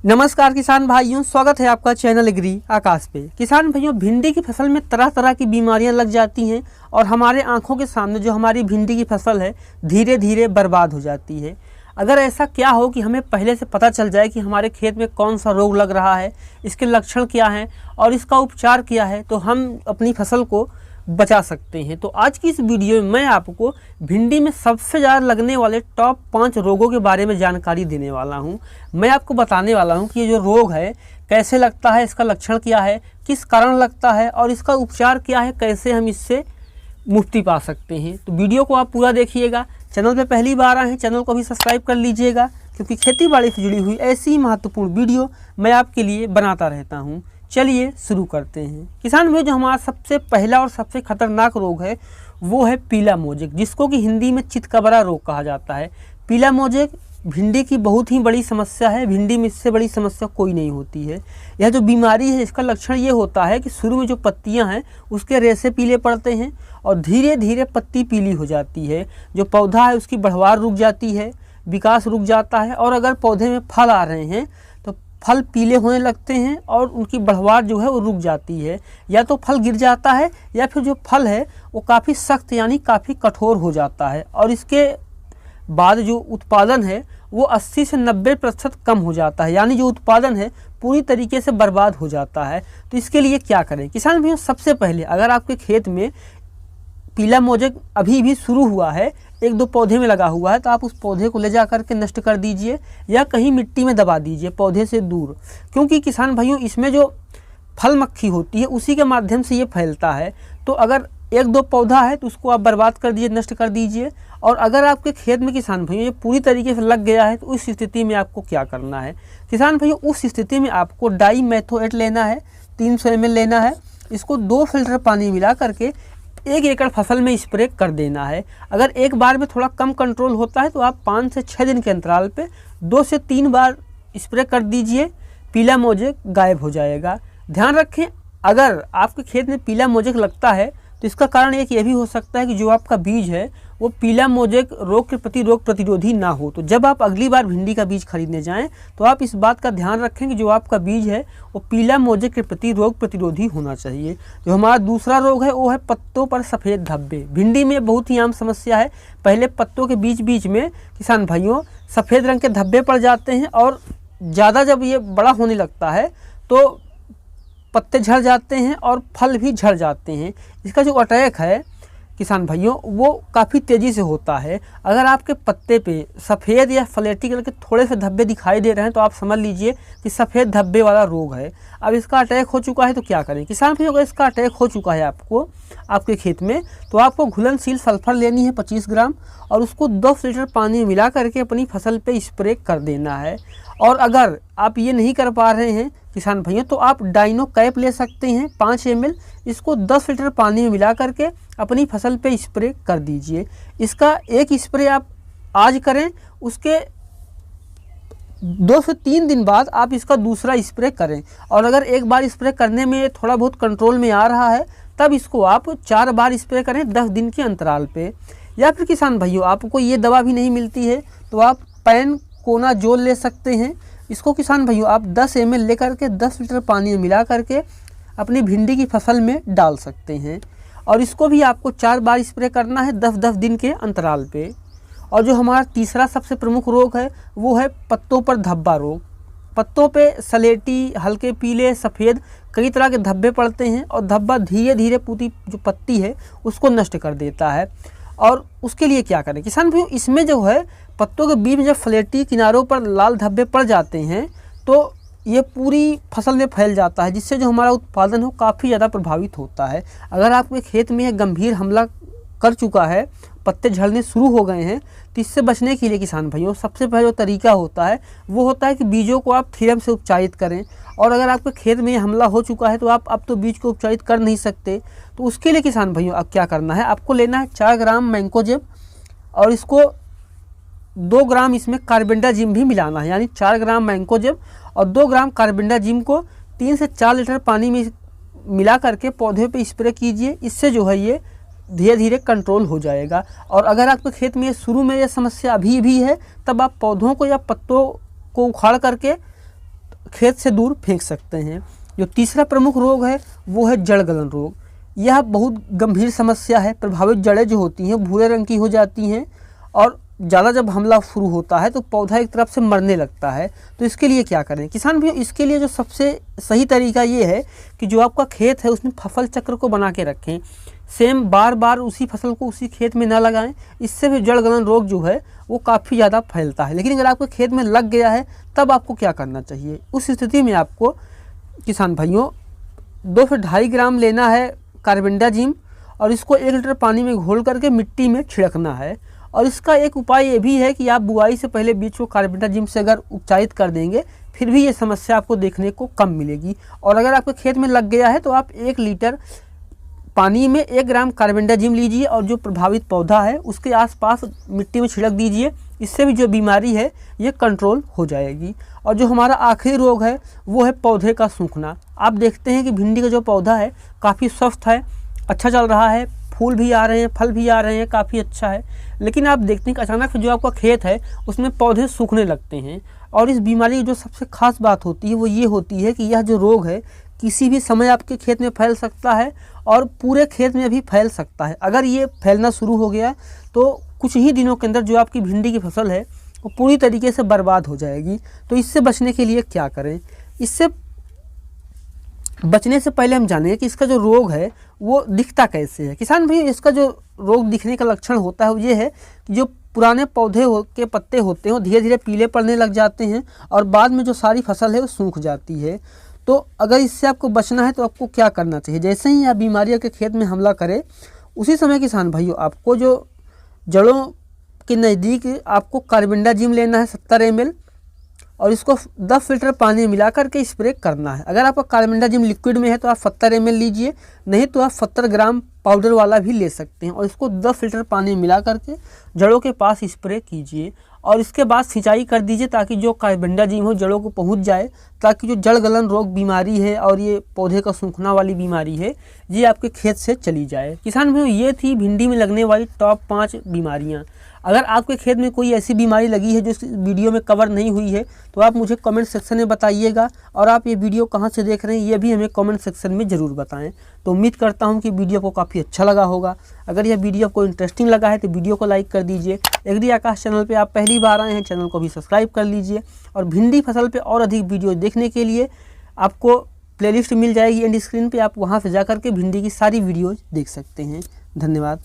नमस्कार किसान भाइयों, स्वागत है आपका चैनल एग्री आकाश पे। किसान भाइयों, भिंडी की फसल में तरह तरह की बीमारियां लग जाती हैं और हमारे आंखों के सामने जो हमारी भिंडी की फसल है धीरे धीरे बर्बाद हो जाती है। अगर ऐसा क्या हो कि हमें पहले से पता चल जाए कि हमारे खेत में कौन सा रोग लग रहा है, इसके लक्षण क्या हैं और इसका उपचार क्या है, तो हम अपनी फसल को बचा सकते हैं। तो आज की इस वीडियो में मैं आपको भिंडी में सबसे ज़्यादा लगने वाले टॉप 5 रोगों के बारे में जानकारी देने वाला हूं। मैं आपको बताने वाला हूं कि ये जो रोग है कैसे लगता है, इसका लक्षण क्या है, किस कारण लगता है और इसका उपचार क्या है, कैसे हम इससे मुक्ति पा सकते हैं। तो वीडियो को आप पूरा देखिएगा। चैनल पर पहली बार आए हैं, चैनल को भी सब्सक्राइब कर लीजिएगा, क्योंकि खेती बाड़ी से जुड़ी हुई ऐसी ही महत्वपूर्ण वीडियो मैं आपके लिए बनाता रहता हूँ। चलिए शुरू करते हैं। किसान भाई, जो हमारा सबसे पहला और सबसे खतरनाक रोग है वो है पीला मोजेक, जिसको कि हिंदी में चितकबरा रोग कहा जाता है। पीला मोजेक भिंडी की बहुत ही बड़ी समस्या है। भिंडी में इससे बड़ी समस्या कोई नहीं होती है। यह जो बीमारी है इसका लक्षण ये होता है कि शुरू में जो पत्तियां हैं उसके रेशे पीले पड़ते हैं और धीरे धीरे पत्ती पीली हो जाती है। जो पौधा है उसकी बढ़वार रुक जाती है, विकास रुक जाता है और अगर पौधे में फल आ रहे हैं तो फल पीले होने लगते हैं और उनकी बढ़वार जो है वो रुक जाती है। या तो फल गिर जाता है या फिर जो फल है वो काफ़ी सख्त यानी काफ़ी कठोर हो जाता है और इसके बाद जो उत्पादन है वो 80 से 90% कम हो जाता है, यानी जो उत्पादन है पूरी तरीके से बर्बाद हो जाता है। तो इसके लिए क्या करें किसान भाइयों? सबसे पहले अगर आपके खेत में पीला मोजेक अभी भी शुरू हुआ है, 1-2 पौधे में लगा हुआ है, तो आप उस पौधे को ले जा करके नष्ट कर दीजिए या कहीं मिट्टी में दबा दीजिए पौधे से दूर। क्योंकि किसान भाइयों, इसमें जो फल मक्खी होती है उसी के माध्यम से ये फैलता है। तो अगर 1-2 पौधा है तो उसको आप बर्बाद कर दीजिए, नष्ट कर दीजिए। और अगर आपके खेत में किसान भाइयों ये पूरी तरीके से लग गया है तो उस स्थिति में आपको क्या करना है किसान भाइयों? उस स्थिति में आपको डाईमेथोएट लेना है, 300 ml लेना है। इसको 2 फिल्टर पानी मिला करके 1 एकड़ फसल में स्प्रे कर देना है। अगर एक बार में थोड़ा कम कंट्रोल होता है तो आप 5 से 6 दिन के अंतराल पे 2 से 3 बार स्प्रे कर दीजिए, पीला मोजेक गायब हो जाएगा। ध्यान रखें, अगर आपके खेत में पीला मोजेक लगता है तो इसका कारण एक ये भी हो सकता है कि जो आपका बीज है वो पीला मोजेक रोग के प्रति रोग प्रतिरोधी ना हो। तो जब आप अगली बार भिंडी का बीज खरीदने जाएं तो आप इस बात का ध्यान रखें कि जो आपका बीज है वो पीला मोजेक के प्रति रोग प्रतिरोधी होना चाहिए। जो हमारा दूसरा रोग है वो है पत्तों पर सफ़ेद धब्बे। भिंडी में बहुत ही आम समस्या है। पहले पत्तों के बीच बीच में किसान भाइयों सफ़ेद रंग के धब्बे पड़ जाते हैं और ज़्यादा जब ये बड़ा होने लगता है तो पत्ते झड़ जाते हैं और फल भी झड़ जाते हैं। इसका जो अटैक है किसान भाइयों वो काफ़ी तेज़ी से होता है। अगर आपके पत्ते पे सफ़ेद या फ्लेटी कलर के थोड़े से धब्बे दिखाई दे रहे हैं तो आप समझ लीजिए कि सफ़ेद धब्बे वाला रोग है। अब इसका अटैक हो चुका है तो क्या करें किसान भाइयों? अगर इसका अटैक हो चुका है आपको आपके खेत में तो आपको घुलनशील सल्फर लेनी है 25 ग्राम और उसको 2 लीटर पानी में मिला करके अपनी फसल पे स्प्रे कर देना है। और अगर आप ये नहीं कर पा रहे हैं किसान भाइयों तो आप डाइनो कैप ले सकते हैं 5 ml। इसको 10 लीटर पानी में मिला करके अपनी फसल पे स्प्रे कर दीजिए। इसका एक स्प्रे आप आज करें, उसके 2 से 3 दिन बाद आप इसका दूसरा स्प्रे करें। और अगर एक बार स्प्रे करने में थोड़ा बहुत कंट्रोल में आ रहा है तब इसको आप 4 बार स्प्रे करें 10 दिन के अंतराल पे। या फिर किसान भाइयों आपको ये दवा भी नहीं मिलती है तो आप पैनकोनाजोल ले सकते हैं। इसको किसान भाइयों आप 10 ml लेकर के 10 लीटर पानी में मिला करके अपनी भिंडी की फसल में डाल सकते हैं। और इसको भी आपको 4 बार स्प्रे करना है 10-10 दिन के अंतराल पे। और जो हमारा तीसरा सबसे प्रमुख रोग है वो है पत्तों पर धब्बा रोग। पत्तों पे सलेटी, हल्के पीले, सफ़ेद कई तरह के धब्बे पड़ते हैं और धब्बा धीरे धीरे पूरी जो पत्ती है उसको नष्ट कर देता है। और उसके लिए क्या करें किसान भाइयों? इसमें जो है पत्तों के बीच में जब फ्लेटी किनारों पर लाल धब्बे पड़ जाते हैं तो ये पूरी फसल में फैल जाता है, जिससे जो हमारा उत्पादन हो काफ़ी ज़्यादा प्रभावित होता है। अगर आपके खेत में यह गंभीर हमला कर चुका है, पत्ते झड़ने शुरू हो गए हैं, तो इससे बचने के लिए किसान भाइयों सबसे पहले जो तरीका होता है वो होता है कि बीजों को आप थीरम से उपचारित करें। और अगर आपके खेत में हमला हो चुका है तो आप अब तो बीज को उपचारित कर नहीं सकते, तो उसके लिए किसान भाइयों अब क्या करना है, आपको लेना है 4 ग्राम मैंकोजेब और इसको 2 ग्राम इसमें कार्बेंडाजिम भी मिलाना है। यानी 4 ग्राम मैंकोजेब और 2 ग्राम कार्बेंडाजिम को 3 से 4 लीटर पानी में मिला करके पौधे पे स्प्रे कीजिए। इससे जो है ये धीरे धीरे कंट्रोल हो जाएगा। और अगर आपके खेत में शुरू में ये समस्या अभी भी है तब आप पौधों को या पत्तों को उखाड़ करके खेत से दूर फेंक सकते हैं। जो तीसरा प्रमुख रोग है वो है जड़ गलन रोग। यह बहुत गंभीर समस्या है। प्रभावित जड़ें जो होती हैं भूरे रंग की हो जाती हैं और ज़्यादा जब हमला शुरू होता है तो पौधा एक तरफ से मरने लगता है। तो इसके लिए क्या करें किसान भैया? इसके लिए जो सबसे सही तरीका ये है कि जो आपका खेत है उसमें फसल चक्र को बना के रखें। सेम बार बार उसी फसल को उसी खेत में ना लगाएं, इससे भी जड़ गलन रोग जो है वो काफ़ी ज़्यादा फैलता है। लेकिन अगर आपके खेत में लग गया है तब आपको क्या करना चाहिए? उस स्थिति में आपको किसान भाइयों 2 से 2.5 ग्राम लेना है कार्बेंडाजिम और इसको 1 लीटर पानी में घोल करके मिट्टी में छिड़कना है। और इसका एक उपाय ये भी है कि आप बुआई से पहले बीज को कार्बेंडाजिम से अगर उपचारित कर देंगे फिर भी ये समस्या आपको देखने को कम मिलेगी। और अगर आपके खेत में लग गया है तो आप 1 लीटर पानी में 1 ग्राम कार्बेंडाजिम लीजिए और जो प्रभावित पौधा है उसके आसपास मिट्टी में छिड़क दीजिए। इससे भी जो बीमारी है ये कंट्रोल हो जाएगी। और जो हमारा आखिरी रोग है वो है पौधे का सूखना। आप देखते हैं कि भिंडी का जो पौधा है काफ़ी स्वस्थ है, अच्छा चल रहा है, फूल भी आ रहे हैं, फल भी आ रहे हैं, काफ़ी अच्छा है। लेकिन आप देखते हैं कि अचानक से जो आपका खेत है उसमें पौधे सूखने लगते हैं। और इस बीमारी की जो सबसे खास बात होती है वो ये होती है कि यह जो रोग है किसी भी समय आपके खेत में फैल सकता है और पूरे खेत में भी फैल सकता है। अगर ये फैलना शुरू हो गया तो कुछ ही दिनों के अंदर जो आपकी भिंडी की फसल है वो पूरी तरीके से बर्बाद हो जाएगी। तो इससे बचने के लिए क्या करें? इससे बचने से पहले हम जानें कि इसका जो रोग है वो दिखता कैसे है। किसान भाई, इसका जो रोग दिखने का लक्षण होता है वो ये है कि जो पुराने पौधे के पत्ते होते हैं वो धीरे धीरे पीले पड़ने लग जाते हैं और बाद में जो सारी फसल है वो सूख जाती है। तो अगर इससे आपको बचना है तो आपको क्या करना चाहिए? जैसे ही आप बीमारियों के खेत में हमला करें उसी समय किसान भाइयों आपको जो जड़ों के नज़दीक आपको कार्बेंडाजिम लेना है 70 ml और इसको 10 लीटर पानी में मिला करके स्प्रे करना है। अगर आपका कार्बेंडाजिम लिक्विड में है तो आप 70 ml लीजिए, नहीं तो आप 70 ग्राम पाउडर वाला भी ले सकते हैं और इसको 10 लीटर पानी में मिला करके जड़ों के पास स्प्रे कीजिए और इसके बाद सिंचाई कर दीजिए ताकि जो कार्बेंडाजिम हो जड़ों को पहुंच जाए, ताकि जो जड़ गलन रोग बीमारी है और ये पौधे का सूखना वाली बीमारी है ये आपके खेत से चली जाए। किसान भाइयों, ये थी भिंडी में लगने वाली टॉप 5 बीमारियाँ। अगर आपके खेत में कोई ऐसी बीमारी लगी है जो इस वीडियो में कवर नहीं हुई है तो आप मुझे कमेंट सेक्शन में बताइएगा और आप ये वीडियो कहाँ से देख रहे हैं ये भी हमें कमेंट सेक्शन में ज़रूर बताएं। तो उम्मीद करता हूँ कि वीडियो को काफ़ी अच्छा लगा होगा। अगर यह वीडियो आपको इंटरेस्टिंग लगा है तो वीडियो को लाइक कर दीजिए। एग्री आकाश चैनल पर आप पहली बार आए हैं, चैनल को भी सब्सक्राइब कर लीजिए। और भिंडी फसल पर और अधिक वीडियो देखने के लिए आपको प्लेलिस्ट मिल जाएगी एंड स्क्रीन पर, आप वहाँ से जा कर के भिंडी की सारी वीडियोज़ देख सकते हैं। धन्यवाद।